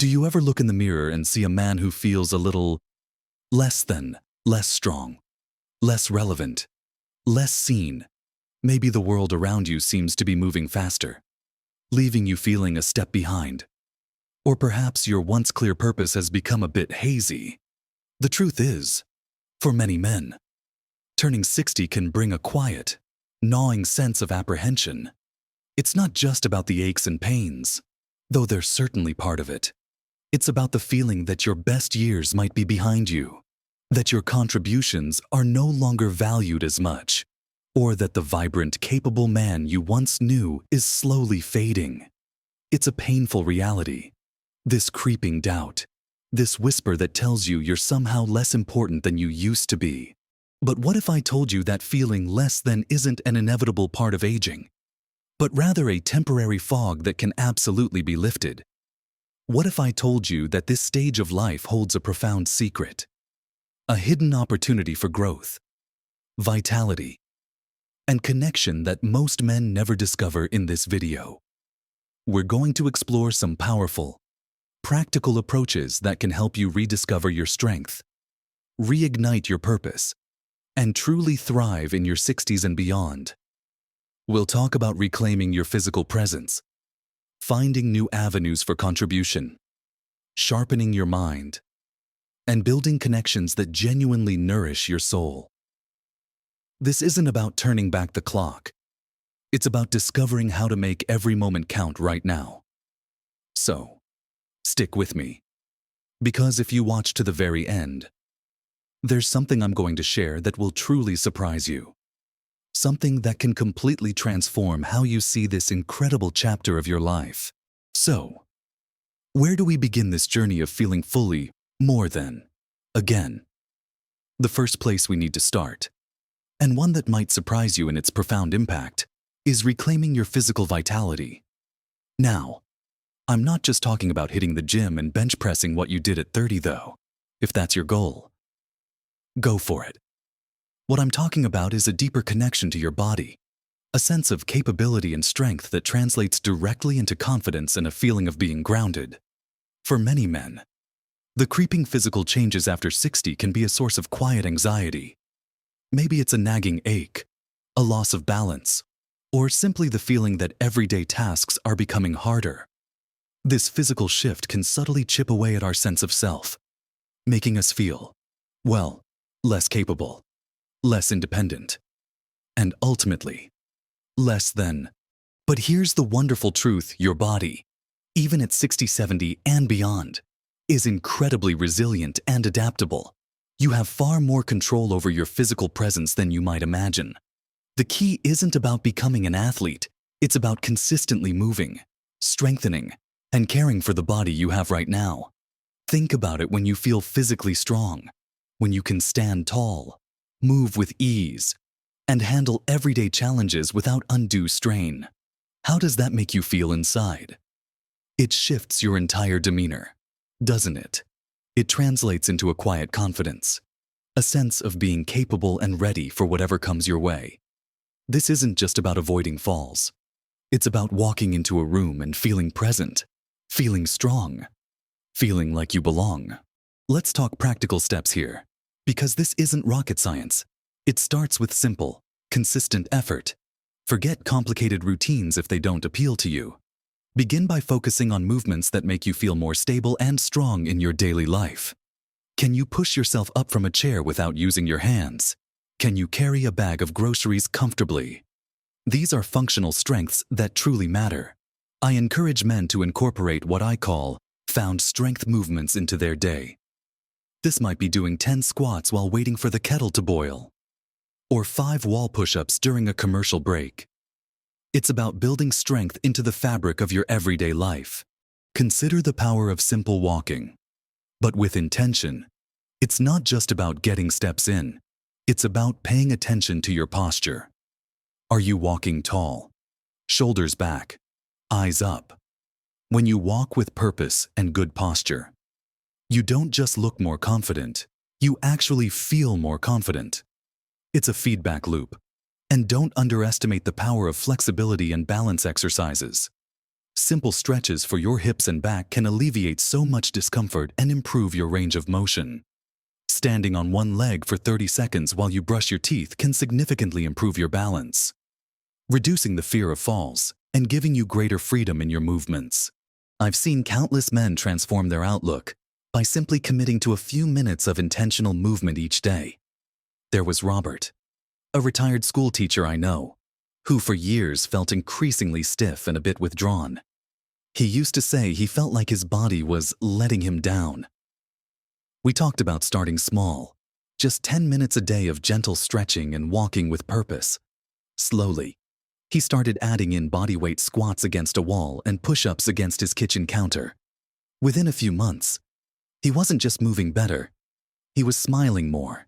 Do you ever look in the mirror and see a man who feels a little less than, less strong, less relevant, less seen? Maybe the world around you seems to be moving faster, leaving you feeling a step behind. Or perhaps your once clear purpose has become a bit hazy. The truth is, for many men, turning 60 can bring a quiet, gnawing sense of apprehension. It's not just about the aches and pains, though they're certainly part of it. It's about the feeling that your best years might be behind you, that your contributions are no longer valued as much, or that the vibrant, capable man you once knew is slowly fading. It's a painful reality, this creeping doubt, this whisper that tells you you're somehow less important than you used to be. But what if I told you that feeling less than isn't an inevitable part of aging, but rather a temporary fog that can absolutely be lifted? What if I told you that this stage of life holds a profound secret, a hidden opportunity for growth, vitality, and connection that most men never discover in this video? We're going to explore some powerful, practical approaches that can help you rediscover your strength, reignite your purpose, and truly thrive in your 60s and beyond. We'll talk about reclaiming your physical presence, finding new avenues for contribution, sharpening your mind, and building connections that genuinely nourish your soul. This isn't about turning back the clock. It's about discovering how to make every moment count right now. So, stick with me, because if you watch to the very end, there's something I'm going to share that will truly surprise you. Something that can completely transform how you see this incredible chapter of your life. So, where do we begin this journey of feeling fully more than again? The first place we need to start, and one that might surprise you in its profound impact, is reclaiming your physical vitality. Now, I'm not just talking about hitting the gym and bench pressing what you did at 30 though. If that's your goal, go for it. What I'm talking about is a deeper connection to your body, a sense of capability and strength that translates directly into confidence and a feeling of being grounded. For many men, the creeping physical changes after 60 can be a source of quiet anxiety. Maybe it's a nagging ache, a loss of balance, or simply the feeling that everyday tasks are becoming harder. This physical shift can subtly chip away at our sense of self, making us feel, well, less capable, less independent, and ultimately, less than. But here's the wonderful truth: your body, even at 60, 70, and beyond, is incredibly resilient and adaptable. You have far more control over your physical presence than you might imagine. The key isn't about becoming an athlete, it's about consistently moving, strengthening, and caring for the body you have right now. Think about it: when you feel physically strong, when you can stand tall, move with ease, and handle everyday challenges without undue strain. How does that make you feel inside? It shifts your entire demeanor, doesn't it? It translates into a quiet confidence, a sense of being capable and ready for whatever comes your way. This isn't just about avoiding falls. It's about walking into a room and feeling present, feeling strong, feeling like you belong. Let's talk practical steps here, because this isn't rocket science. It starts with simple, consistent effort. Forget complicated routines if they don't appeal to you. Begin by focusing on movements that make you feel more stable and strong in your daily life. Can you push yourself up from a chair without using your hands? Can you carry a bag of groceries comfortably? These are functional strengths that truly matter. I encourage men to incorporate what I call found strength movements into their day. This might be doing 10 squats while waiting for the kettle to boil, or 5 wall push-ups during a commercial break. It's about building strength into the fabric of your everyday life. Consider the power of simple walking, but with intention. It's not just about getting steps in. It's about paying attention to your posture. Are you walking tall, shoulders back, eyes up? When you walk with purpose and good posture, you don't just look more confident, you actually feel more confident. It's a feedback loop. And don't underestimate the power of flexibility and balance exercises. Simple stretches for your hips and back can alleviate so much discomfort and improve your range of motion. Standing on one leg for 30 seconds while you brush your teeth can significantly improve your balance, reducing the fear of falls and giving you greater freedom in your movements. I've seen countless men transform their outlook by simply committing to a few minutes of intentional movement each day. There was Robert, a retired school teacher I know, who for years felt increasingly stiff and a bit withdrawn. He used to say he felt like his body was letting him down. We talked about starting small, just 10 minutes a day of gentle stretching and walking with purpose. Slowly, he started adding in bodyweight squats against a wall and push-ups against his kitchen counter. Within a few months, he wasn't just moving better, he was smiling more,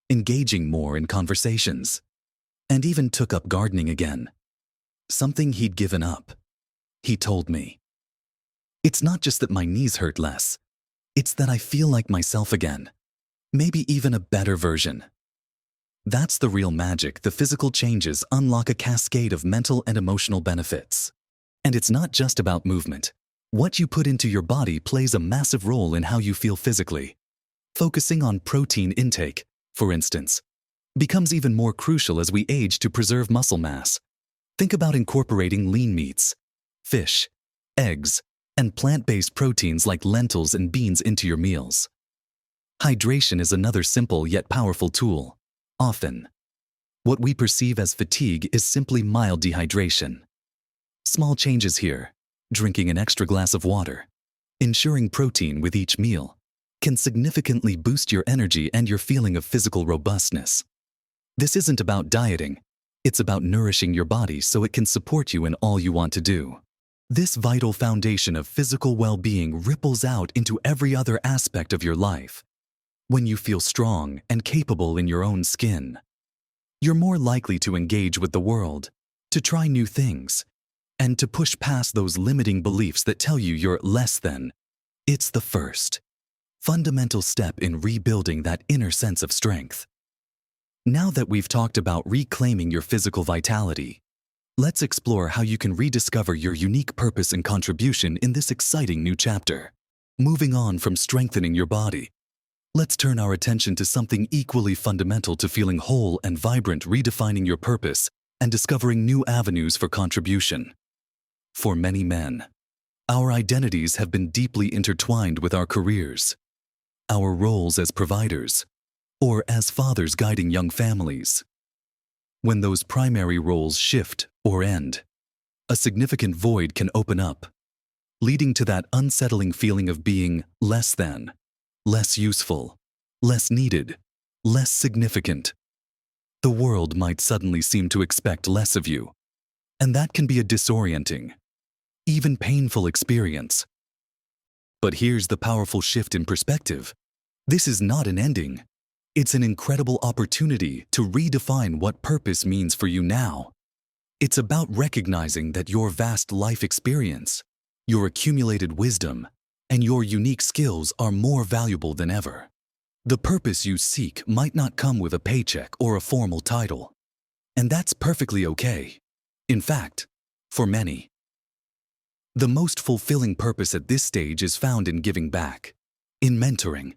engaging more in conversations, and even took up gardening again. Something he'd given up. He told me, "It's not just that my knees hurt less, it's that I feel like myself again, maybe even a better version." That's the real magic. The physical changes unlock a cascade of mental and emotional benefits. And it's not just about movement. What you put into your body plays a massive role in how you feel physically. Focusing on protein intake, for instance, becomes even more crucial as we age to preserve muscle mass. Think about incorporating lean meats, fish, eggs, and plant-based proteins like lentils and beans into your meals. Hydration is another simple yet powerful tool. Often, what we perceive as fatigue is simply mild dehydration. Small changes here, drinking an extra glass of water, ensuring protein with each meal, can significantly boost your energy and your feeling of physical robustness. This isn't about dieting, it's about nourishing your body so it can support you in all you want to do. This vital foundation of physical well-being ripples out into every other aspect of your life. When you feel strong and capable in your own skin, you're more likely to engage with the world, to try new things, and to push past those limiting beliefs that tell you you're less than. It's the first, fundamental step in rebuilding that inner sense of strength. Now that we've talked about reclaiming your physical vitality, let's explore how you can rediscover your unique purpose and contribution in this exciting new chapter. Moving on from strengthening your body, let's turn our attention to something equally fundamental to feeling whole and vibrant: redefining your purpose and discovering new avenues for contribution. For many men, our identities have been deeply intertwined with our careers, our roles as providers, or as fathers guiding young families. When those primary roles shift or end, a significant void can open up, leading to that unsettling feeling of being less than, less useful, less needed, less significant. The world might suddenly seem to expect less of you, and that can be a disorienting, even painful experience. But here's the powerful shift in perspective. This is not an ending. It's an incredible opportunity to redefine what purpose means for you now. It's about recognizing that your vast life experience, your accumulated wisdom, and your unique skills are more valuable than ever. The purpose you seek might not come with a paycheck or a formal title, and that's perfectly okay. In fact, for many, the most fulfilling purpose at this stage is found in giving back, in mentoring,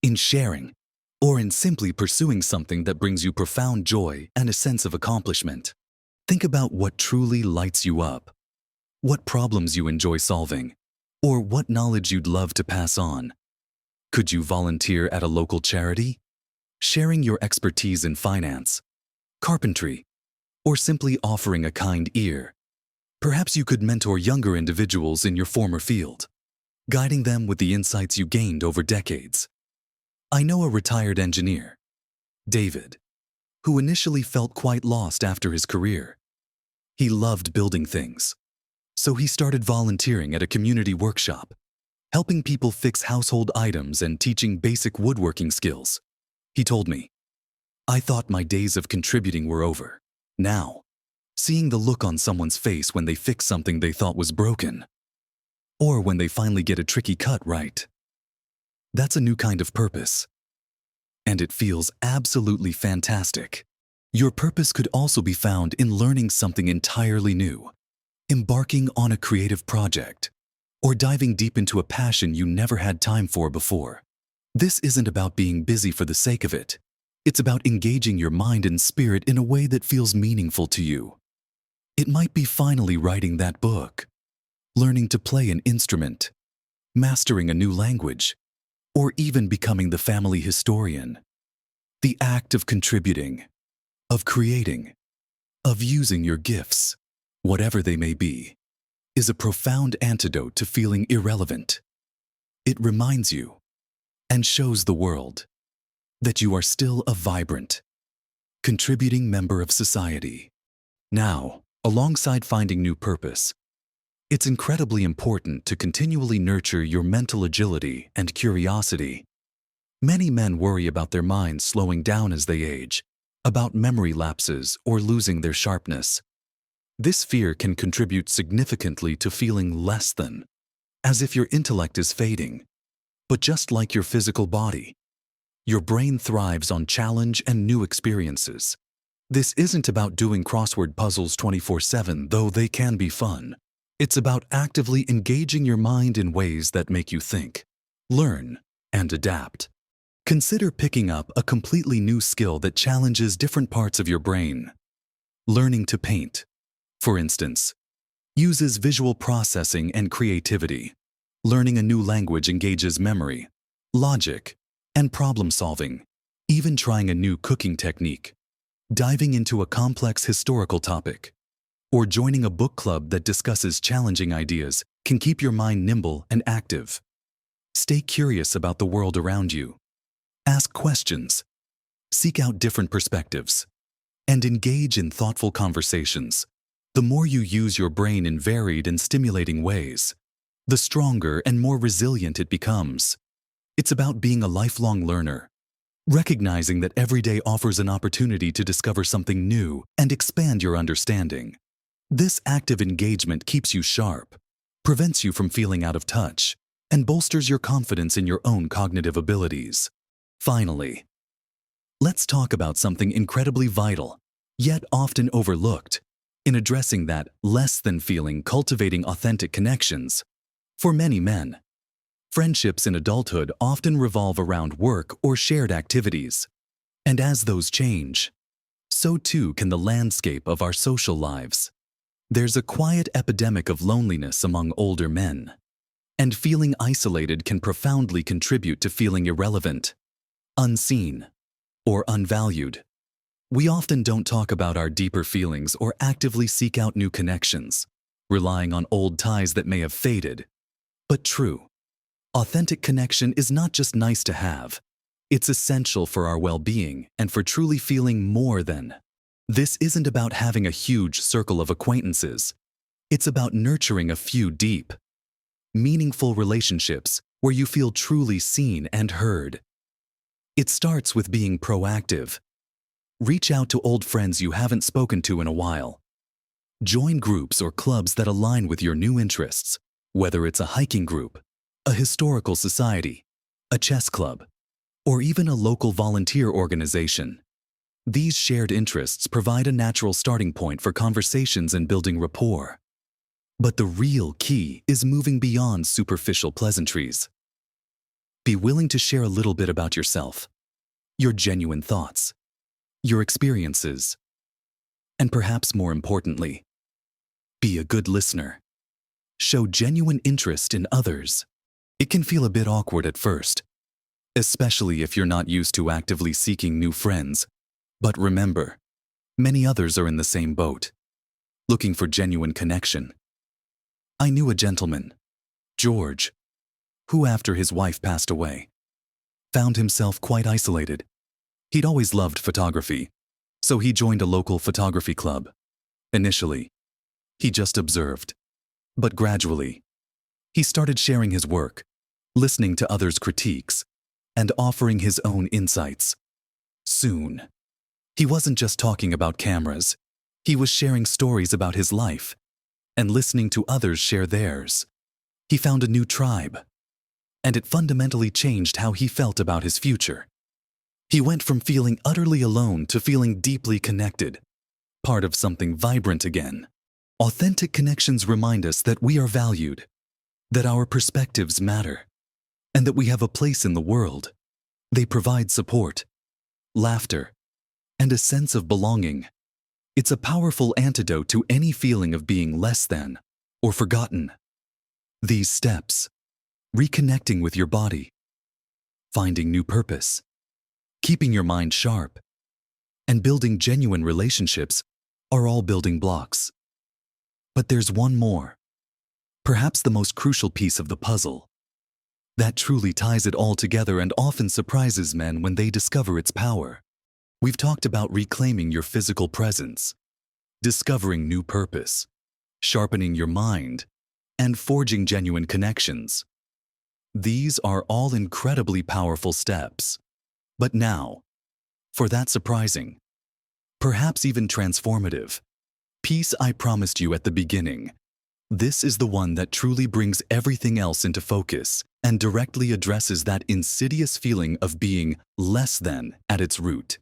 in sharing, or in simply pursuing something that brings you profound joy and a sense of accomplishment. Think about what truly lights you up, what problems you enjoy solving, or what knowledge you'd love to pass on. Could you volunteer at a local charity, sharing your expertise in finance, carpentry, or simply offering a kind ear? Perhaps you could mentor younger individuals in your former field, guiding them with the insights you gained over decades. I know a retired engineer, David, who initially felt quite lost after his career. He loved building things, so he started volunteering at a community workshop, helping people fix household items and teaching basic woodworking skills. He told me, "I thought my days of contributing were over. Now, seeing the look on someone's face when they fix something they thought was broken, or when they finally get a tricky cut right, that's a new kind of purpose. And it feels absolutely fantastic." Your purpose could also be found in learning something entirely new, embarking on a creative project, or diving deep into a passion you never had time for before. This isn't about being busy for the sake of it. It's about engaging your mind and spirit in a way that feels meaningful to you. It might be finally writing that book, learning to play an instrument, mastering a new language, or even becoming the family historian. The act of contributing, of creating, of using your gifts, whatever they may be, is a profound antidote to feeling irrelevant. It reminds you, and shows the world, that you are still a vibrant, contributing member of society. Now, alongside finding new purpose, it's incredibly important to continually nurture your mental agility and curiosity. Many men worry about their minds slowing down as they age, about memory lapses or losing their sharpness. This fear can contribute significantly to feeling less than, as if your intellect is fading. But just like your physical body, your brain thrives on challenge and new experiences. This isn't about doing crossword puzzles 24/7, though they can be fun. It's about actively engaging your mind in ways that make you think, learn, and adapt. Consider picking up a completely new skill that challenges different parts of your brain. Learning to paint, for instance, uses visual processing and creativity. Learning a new language engages memory, logic, and problem-solving. Even trying a new cooking technique, diving into a complex historical topic, or joining a book club that discusses challenging ideas can keep your mind nimble and active. Stay curious about the world around you. Ask questions, seek out different perspectives, and engage in thoughtful conversations. The more you use your brain in varied and stimulating ways, the stronger and more resilient it becomes. It's about being a lifelong learner, recognizing that every day offers an opportunity to discover something new and expand your understanding. This active engagement keeps you sharp, prevents you from feeling out of touch, and bolsters your confidence in your own cognitive abilities. Finally, let's talk about something incredibly vital, yet often overlooked, in addressing that less than feeling: cultivating authentic connections. For many men, friendships in adulthood often revolve around work or shared activities. And as those change, so too can the landscape of our social lives. There's a quiet epidemic of loneliness among older men, and feeling isolated can profoundly contribute to feeling irrelevant, unseen, or unvalued. We often don't talk about our deeper feelings or actively seek out new connections, relying on old ties that may have faded. But true, authentic connection is not just nice to have. It's essential for our well-being and for truly feeling more than. This isn't about having a huge circle of acquaintances. It's about nurturing a few deep, meaningful relationships where you feel truly seen and heard. It starts with being proactive. Reach out to old friends you haven't spoken to in a while. Join groups or clubs that align with your new interests, whether it's a hiking group, a historical society, a chess club, or even a local volunteer organization. These shared interests provide a natural starting point for conversations and building rapport. But the real key is moving beyond superficial pleasantries. Be willing to share a little bit about yourself, your genuine thoughts, your experiences, and perhaps more importantly, be a good listener. Show genuine interest in others. It can feel a bit awkward at first, especially if you're not used to actively seeking new friends. But remember, many others are in the same boat, looking for genuine connection. I knew a gentleman, George, who after his wife passed away, found himself quite isolated. He'd always loved photography, so he joined a local photography club. Initially, he just observed, but gradually, he started sharing his work, listening to others' critiques, and offering his own insights. Soon, he wasn't just talking about cameras, he was sharing stories about his life and listening to others share theirs. He found a new tribe, and it fundamentally changed how he felt about his future. He went from feeling utterly alone to feeling deeply connected, part of something vibrant again. Authentic connections remind us that we are valued, that our perspectives matter, and that we have a place in the world. They provide support, laughter, and a sense of belonging. It's a powerful antidote to any feeling of being less than or forgotten. These steps, reconnecting with your body, finding new purpose, keeping your mind sharp, and building genuine relationships are all building blocks. But there's one more, perhaps the most crucial piece of the puzzle, that truly ties it all together and often surprises men when they discover its power. We've talked about reclaiming your physical presence, discovering new purpose, sharpening your mind, and forging genuine connections. These are all incredibly powerful steps. But now, for that surprising, perhaps even transformative, piece I promised you at the beginning. This is the one that truly brings everything else into focus and directly addresses that insidious feeling of being less than at its root.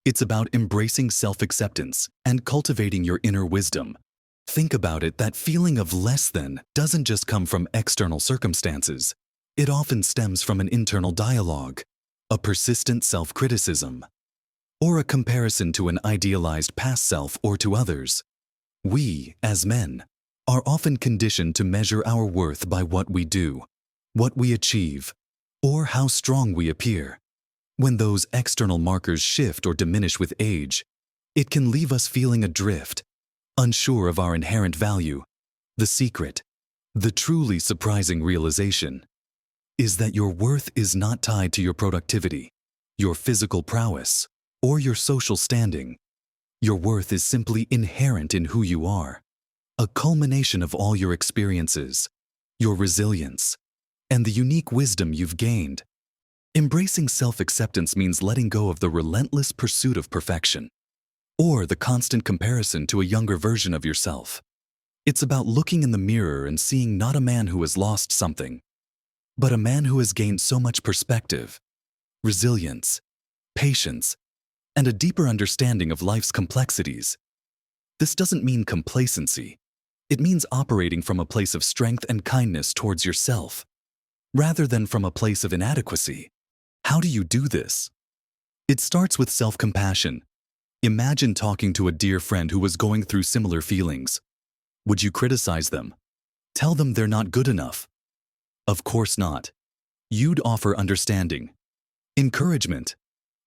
It's about embracing self-acceptance and cultivating your inner wisdom. Think about it, that feeling of less than doesn't just come from external circumstances. It often stems from an internal dialogue, a persistent self-criticism, or a comparison to an idealized past self or to others. We, as men, are often conditioned to measure our worth by what we do, what we achieve, or how strong we appear. When those external markers shift or diminish with age, it can leave us feeling adrift, unsure of our inherent value. The secret, the truly surprising realization, is that your worth is not tied to your productivity, your physical prowess, or your social standing. Your worth is simply inherent in who you are, a culmination of all your experiences, your resilience, and the unique wisdom you've gained. Embracing self-acceptance means letting go of the relentless pursuit of perfection, or the constant comparison to a younger version of yourself. It's about looking in the mirror and seeing not a man who has lost something, but a man who has gained so much perspective, resilience, patience, and a deeper understanding of life's complexities. This doesn't mean complacency. It means operating from a place of strength and kindness towards yourself, rather than from a place of inadequacy. How do you do this? It starts with self-compassion. Imagine talking to a dear friend who was going through similar feelings. Would you criticize them? Tell them they're not good enough? Of course not. You'd offer understanding, encouragement,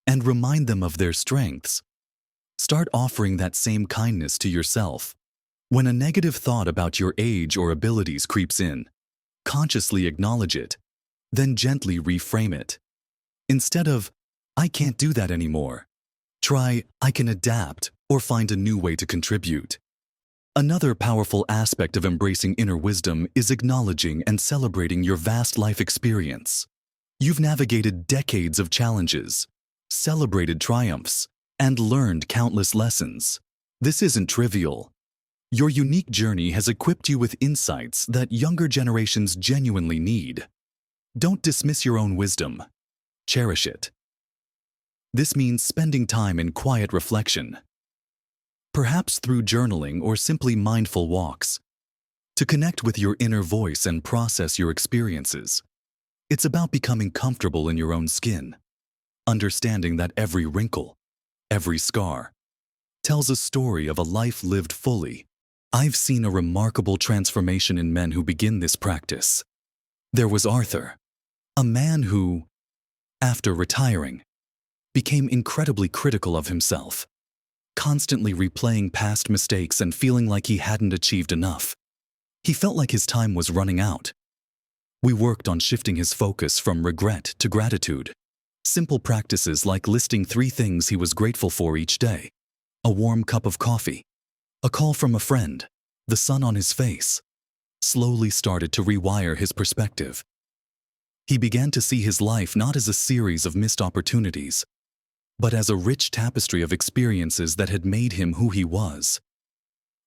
and remind them of their strengths. Start offering that same kindness to yourself. When a negative thought about your age or abilities creeps in, consciously acknowledge it, then gently reframe it. Instead of, "I can't do that anymore," try, "I can adapt or find a new way to contribute." Another powerful aspect of embracing inner wisdom is acknowledging and celebrating your vast life experience. You've navigated decades of challenges, celebrated triumphs, and learned countless lessons. This isn't trivial. Your unique journey has equipped you with insights that younger generations genuinely need. Don't dismiss your own wisdom. Cherish it. This means spending time in quiet reflection, perhaps through journaling or simply mindful walks, to connect with your inner voice and process your experiences. It's about becoming comfortable in your own skin, understanding that every wrinkle, every scar, tells a story of a life lived fully. I've seen a remarkable transformation in men who begin this practice. There was Arthur, a man who, after retiring, became incredibly critical of himself, constantly replaying past mistakes and feeling like he hadn't achieved enough. He felt like his time was running out. We worked on shifting his focus from regret to gratitude. Simple practices like listing 3 things he was grateful for each day: a warm cup of coffee, a call from a friend, the sun on his face, slowly started to rewire his perspective. He began to see his life not as a series of missed opportunities, but as a rich tapestry of experiences that had made him who he was.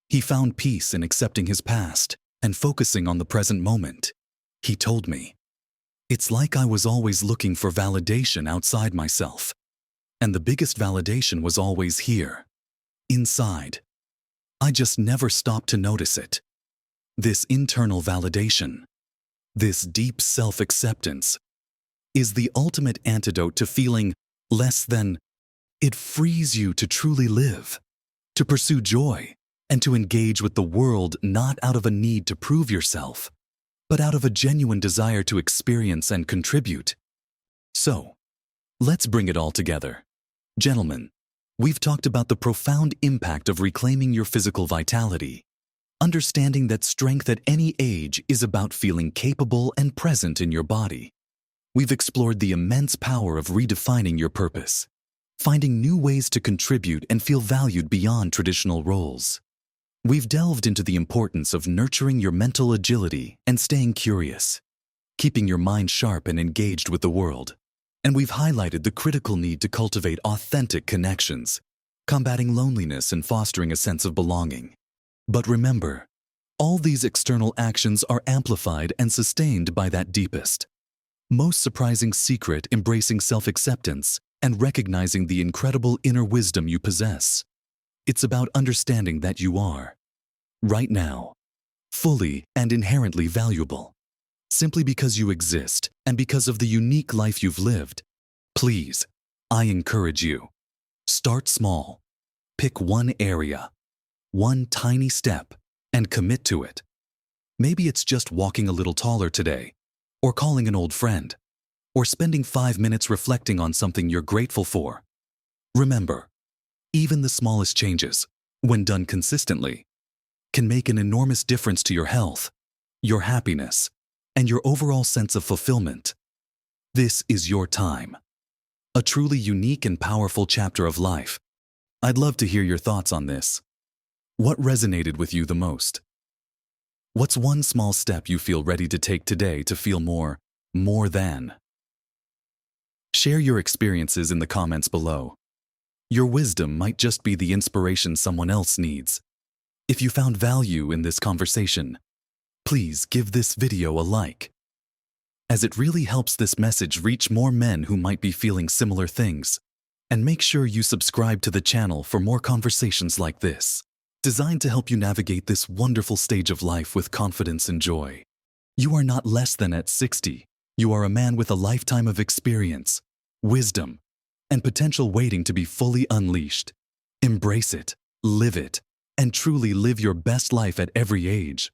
He found peace in accepting his past and focusing on the present moment. He told me, "It's like I was always looking for validation outside myself, and the biggest validation was always here, inside." I just never stop to notice it. This internal validation, this deep self-acceptance, is the ultimate antidote to feeling less than. It frees you to truly live, to pursue joy, and to engage with the world not out of a need to prove yourself, but out of a genuine desire to experience and contribute. So, let's bring it all together. Gentlemen, we've talked about the profound impact of reclaiming your physical vitality, understanding that strength at any age is about feeling capable and present in your body. We've explored the immense power of redefining your purpose, finding new ways to contribute and feel valued beyond traditional roles. We've delved into the importance of nurturing your mental agility and staying curious, keeping your mind sharp and engaged with the world. And we've highlighted the critical need to cultivate authentic connections, combating loneliness and fostering a sense of belonging. But remember, all these external actions are amplified and sustained by that deepest, most surprising secret: embracing self-acceptance and recognizing the incredible inner wisdom you possess. It's about understanding that you are, right now, fully and inherently valuable, simply because you exist and because of the unique life you've lived. Please, I encourage you, start small. Pick one area, one tiny step, and commit to it. Maybe it's just walking a little taller today, or calling an old friend, or spending 5 minutes reflecting on something you're grateful for. Remember, even the smallest changes, when done consistently, can make an enormous difference to your health, your happiness, and your overall sense of fulfillment. This is your time, a truly unique and powerful chapter of life. I'd love to hear your thoughts on this. What resonated with you the most? What's one small step you feel ready to take today to feel more than? Share your experiences in the comments below. Your wisdom might just be the inspiration someone else needs. If you found value in this conversation, please give this video a like, as it really helps this message reach more men who might be feeling similar things. And make sure you subscribe to the channel for more conversations like this, designed to help you navigate this wonderful stage of life with confidence and joy. You are not less than at 60. You are a man with a lifetime of experience, wisdom, and potential waiting to be fully unleashed. Embrace it, live it, and truly live your best life at every age.